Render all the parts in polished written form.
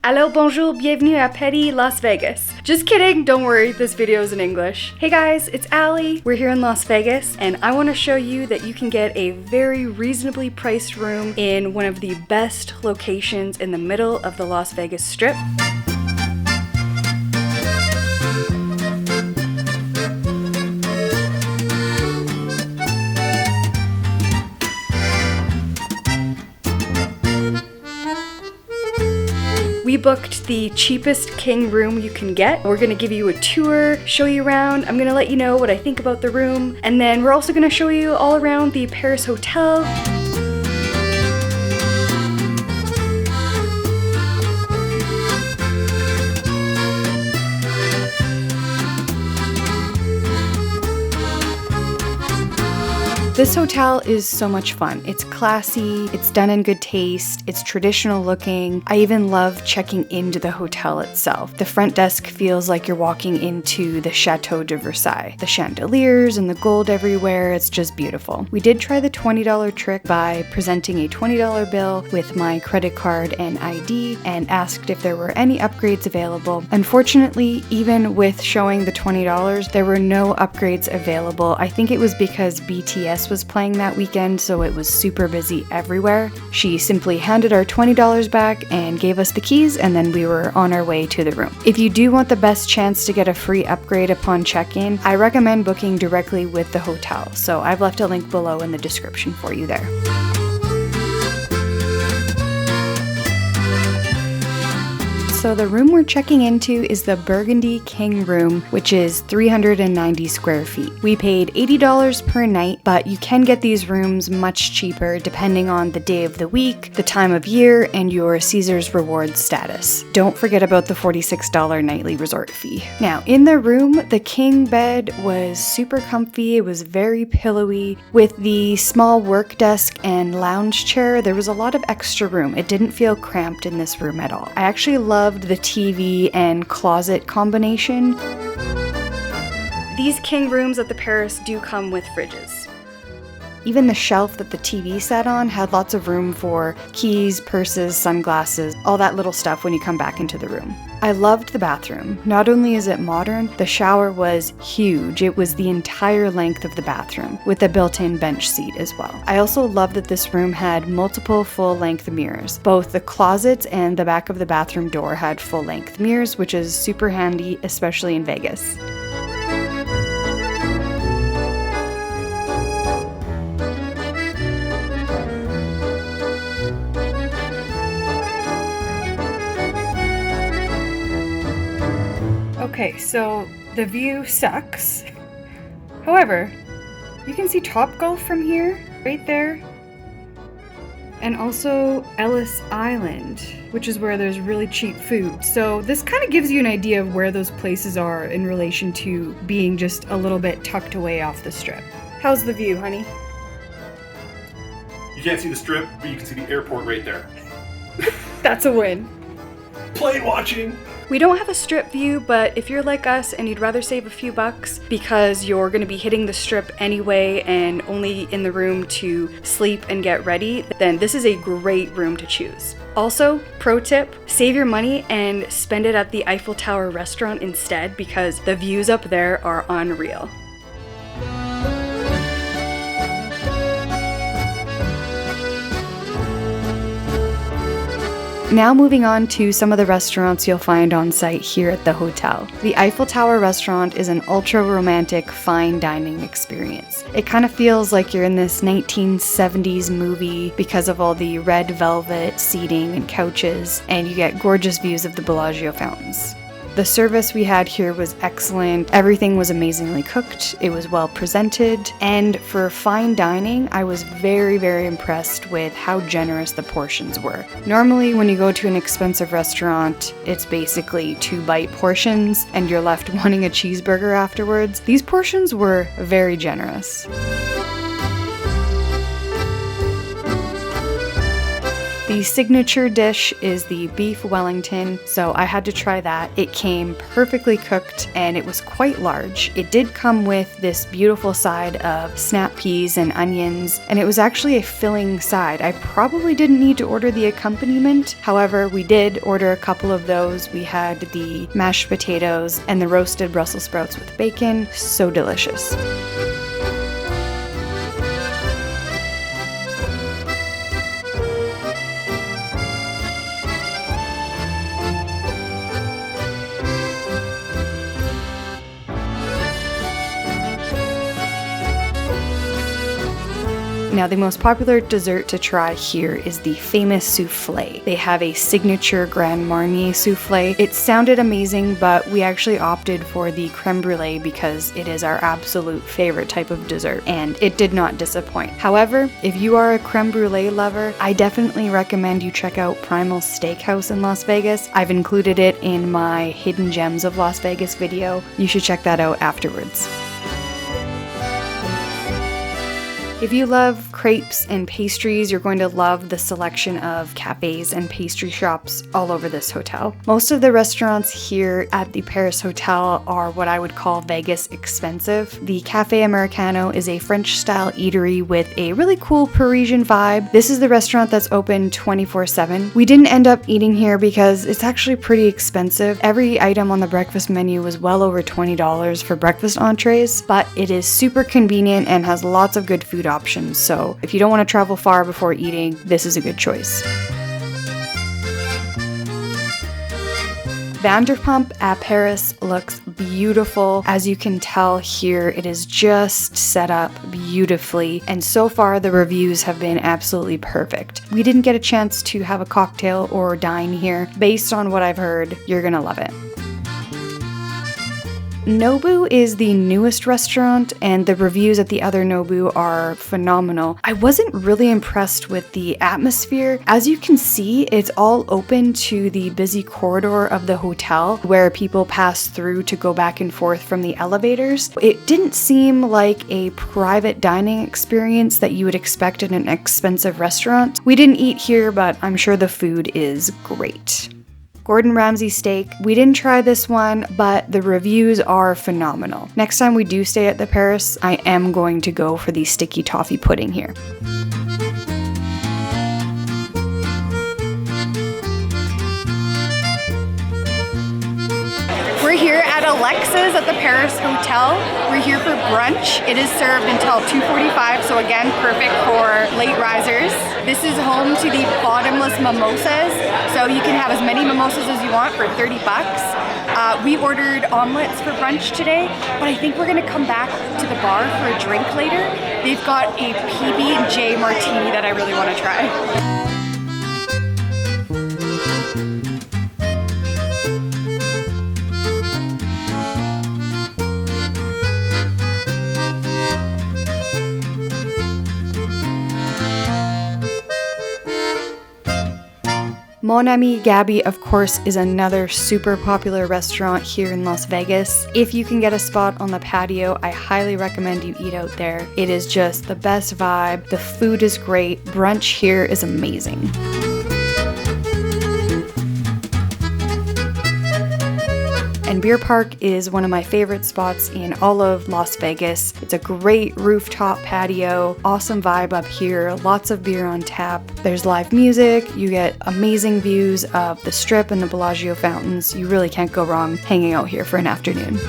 Allo, bonjour, bienvenue à Paris, Las Vegas. Just kidding, don't worry, this video is in English. Hey guys, it's Allie. We're here in Las Vegas, and I want to show you that you can get a very reasonably priced room in one of the best locations in the middle of the Las Vegas Strip. We booked the cheapest king room you can get. We're gonna give you a tour, show you around. I'm gonna let you know what I think about the room. And then we're also gonna show you all around the Paris hotel. This hotel is so much fun. It's classy, it's done in good taste, it's traditional looking. I even love checking into the hotel itself. The front desk feels like you're walking into the Chateau de Versailles. The chandeliers and the gold everywhere, it's just beautiful. We did try the $20 trick by presenting a $20 bill with my credit card and ID and asked if there were any upgrades available. Unfortunately, even with showing the $20, there were no upgrades available. I think it was because BTS was playing that weekend, so it was super busy everywhere. She simply handed our $20 back and gave us the keys, and then we were on our way to the room. If you do want the best chance to get a free upgrade upon check-in, I recommend booking directly with the hotel, so I've left a link below in the description for you there. So the room we're checking into is the Burgundy King Room, which is 390 square feet. We paid $80 per night, but you can get these rooms much cheaper depending on the day of the week, the time of year, and your Caesars Rewards status. Don't forget about the $46 nightly resort fee. Now, in the room, the king bed was super comfy. It was very pillowy. With the small work desk and lounge chair, there was a lot of extra room. It didn't feel cramped in this room at all. I actually loved the TV and closet combination. These king rooms at the Paris do come with fridges. Even the shelf that the TV sat on had lots of room for keys, purses, sunglasses, all that little stuff when you come back into the room. I loved the bathroom. Not only is it modern, the shower was huge. It was the entire length of the bathroom, with a built-in bench seat as well. I also love that this room had multiple full-length mirrors. Both the closets and the back of the bathroom door had full-length mirrors, which is super handy, especially in Vegas. Okay, so the view sucks. However, you can see Topgolf from here, right there. And also Ellis Island, which is where there's really cheap food. So this kind of gives you an idea of where those places are in relation to being just a little bit tucked away off the strip. How's the view, honey? You can't see the strip, but you can see the airport right there. That's a win. Plane watching! We don't have a strip view, but if you're like us and you'd rather save a few bucks because you're going to be hitting the strip anyway and only in the room to sleep and get ready, then this is a great room to choose. Also, pro tip, save your money and spend it at the Eiffel Tower restaurant instead because the views up there are unreal. Now moving on to some of the restaurants you'll find on site here at the hotel. The Eiffel Tower restaurant is an ultra-romantic fine dining experience. It kind of feels like you're in this 1970s movie because of all the red velvet seating and couches, and you get gorgeous views of the Bellagio fountains. The service we had here was excellent. Everything was amazingly cooked. It was well presented. And for fine dining, I was very, very impressed with how generous the portions were. Normally, when you go to an expensive restaurant, it's basically 2-bite portions and you're left wanting a cheeseburger afterwards. These portions were very generous. The The signature dish is the beef Wellington, so I had to try that. It came perfectly cooked and it was quite large. It did come with this beautiful side of snap peas and onions, and it was actually a filling side. I probably didn't need to order the accompaniment. However, we did order a couple of those. We had the mashed potatoes and the roasted Brussels sprouts with bacon. So delicious. Now, the most popular dessert to try here is the famous souffle. They have a signature Grand Marnier souffle. It sounded amazing, but we actually opted for the creme brulee because it is our absolute favorite type of dessert, and it did not disappoint. However, if you are a creme brulee lover, I definitely recommend you check out Primal Steakhouse in Las Vegas. I've included it in my Hidden Gems of Las Vegas video. You should check that out afterwards. If you love crepes and pastries, you're going to love the selection of cafes and pastry shops all over this hotel. Most of the restaurants here at the Paris Hotel are what I would call Vegas expensive. The Café Americano is a French-style eatery with a really cool Parisian vibe. This is the restaurant that's open 24/7. We didn't end up eating here because it's actually pretty expensive. Every item on the breakfast menu was well over $20 for breakfast entrees, but it is super convenient and has lots of good food options, so if you don't want to travel far before eating, this is a good choice. Vanderpump at Paris looks beautiful. As you can tell here, it is just set up beautifully, and so far the reviews have been absolutely perfect. We didn't get a chance to have a cocktail or dine here. Based on what I've heard, you're gonna love it. Nobu is the newest restaurant, and the reviews at the other Nobu are phenomenal. I wasn't really impressed with the atmosphere. As you can see, it's all open to the busy corridor of the hotel where people pass through to go back and forth from the elevators. It didn't seem like a private dining experience that you would expect in an expensive restaurant. We didn't eat here, but I'm sure the food is great. Gordon Ramsay steak. We didn't try this one, but the reviews are phenomenal. Next time we do stay at the Paris, I am going to go for the sticky toffee pudding here. We're here at Alexxa's at the Paris Hotel. We're here for brunch. It is served until 2:45, so again, perfect for late risers. This is home to the bottomless mimosas, so you can have as many mimosas as you want for 30 bucks. We ordered omelets for brunch today, but I think we're gonna come back to the bar for a drink later. They've got a PB&J martini that I really wanna try. Mon Ami Gabi, of course, is another super popular restaurant here in Las Vegas. If you can get a spot on the patio, I highly recommend you eat out there. It is just the best vibe. The food is great. Brunch here is amazing. And Beer Park is one of my favorite spots in all of Las Vegas. It's a great rooftop patio, awesome vibe up here, lots of beer on tap. There's live music, you get amazing views of the Strip and the Bellagio fountains. You really can't go wrong hanging out here for an afternoon.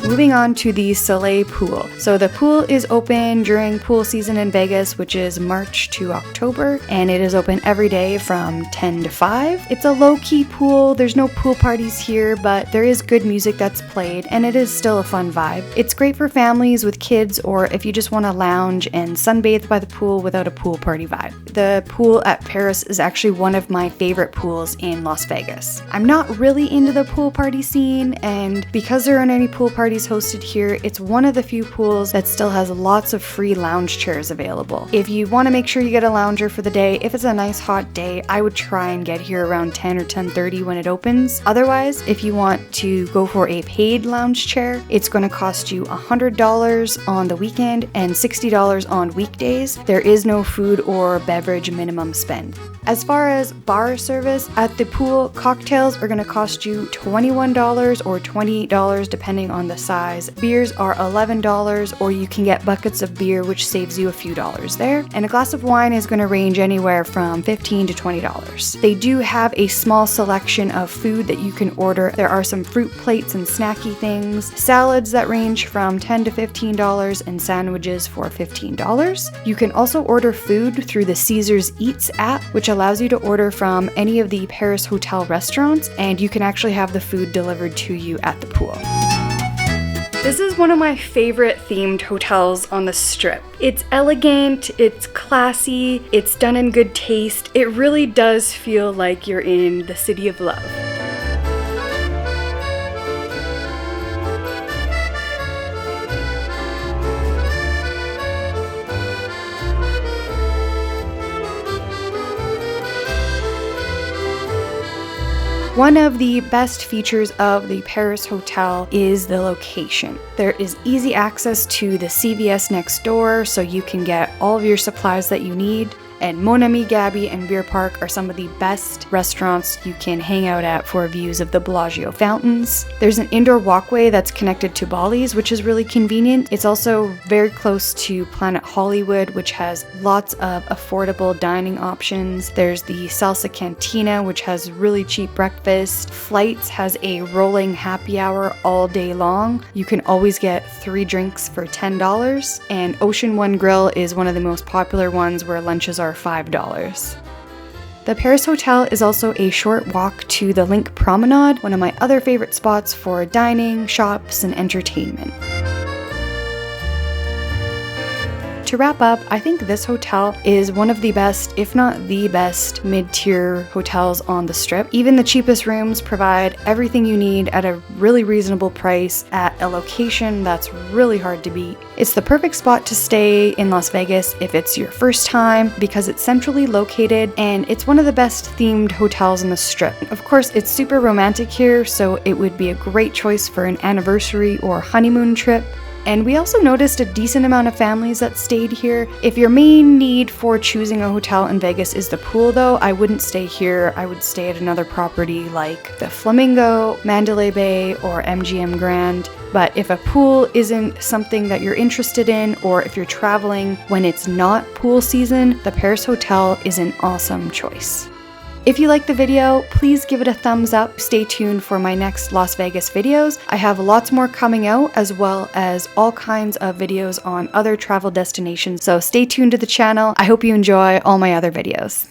Moving on to the Soleil Pool. So the pool is open during pool season in Vegas, which is March to October, and it is open every day from 10 to 5. It's a low-key pool. There's no pool parties here, but there is good music that's played, and it is still a fun vibe. It's great for families with kids, or if you just want to lounge and sunbathe by the pool without a pool party vibe. The pool at Paris is actually one of my favorite pools in Las Vegas. I'm not really into the pool party scene, and because there aren't any pool parties is hosted here. It's one of the few pools that still has lots of free lounge chairs available. If you want to make sure you get a lounger for the day, if it's a nice hot day, I would try and get here around 10 or 10:30 when it opens. Otherwise, if you want to go for a paid lounge chair, it's going to cost you $100 on the weekend and $60 on weekdays. There is no food or beverage minimum spend. As far as bar service, at the pool, cocktails are going to cost you $21 or $28 depending on the size. Beers are $11, or you can get buckets of beer, which saves you a few dollars there. And a glass of wine is going to range anywhere from $15 to $20. They do have a small selection of food that you can order. There are some fruit plates and snacky things, salads that range from $10 to $15, and sandwiches for $15. You can also order food through the Caesars Eats app, which allows you to order from any of the Paris hotel restaurants, and you can actually have the food delivered to you at the pool. This is one of my favorite themed hotels on the Strip. It's elegant, it's classy, it's done in good taste. It really does feel like you're in the City of Love. One of the best features of the Paris Hotel is the location. There is easy access to the CVS next door, so you can get all of your supplies that you need. And Mon Ami, Gabi, and Beer Park are some of the best restaurants you can hang out at for views of the Bellagio fountains. There's an indoor walkway that's connected to Bally's, which is really convenient. It's also very close to Planet Hollywood, which has lots of affordable dining options. There's the Salsa Cantina, which has really cheap breakfast. Flights has a rolling happy hour all day long. You can always get 3 drinks for $10. And Ocean One Grill is one of the most popular ones where lunches are $5. The Paris Hotel is also a short walk to the Link Promenade, one of my other favorite spots for dining, shops, and entertainment. To wrap up, I think this hotel is one of the best, if not the best, mid-tier hotels on the Strip. Even the cheapest rooms provide everything you need at a really reasonable price at a location that's really hard to beat. It's the perfect spot to stay in Las Vegas if it's your first time because it's centrally located and it's one of the best themed hotels on the Strip. Of course, it's super romantic here, so it would be a great choice for an anniversary or honeymoon trip. And we also noticed a decent amount of families that stayed here. If your main need for choosing a hotel in Vegas is the pool though, I wouldn't stay here. I would stay at another property like the Flamingo, Mandalay Bay, or MGM Grand. But if a pool isn't something that you're interested in, or if you're traveling when it's not pool season, the Paris Hotel is an awesome choice. If you liked the video, please give it a thumbs up. Stay tuned for my next Las Vegas videos. I have lots more coming out, as well as all kinds of videos on other travel destinations, so stay tuned to the channel. I hope you enjoy all my other videos.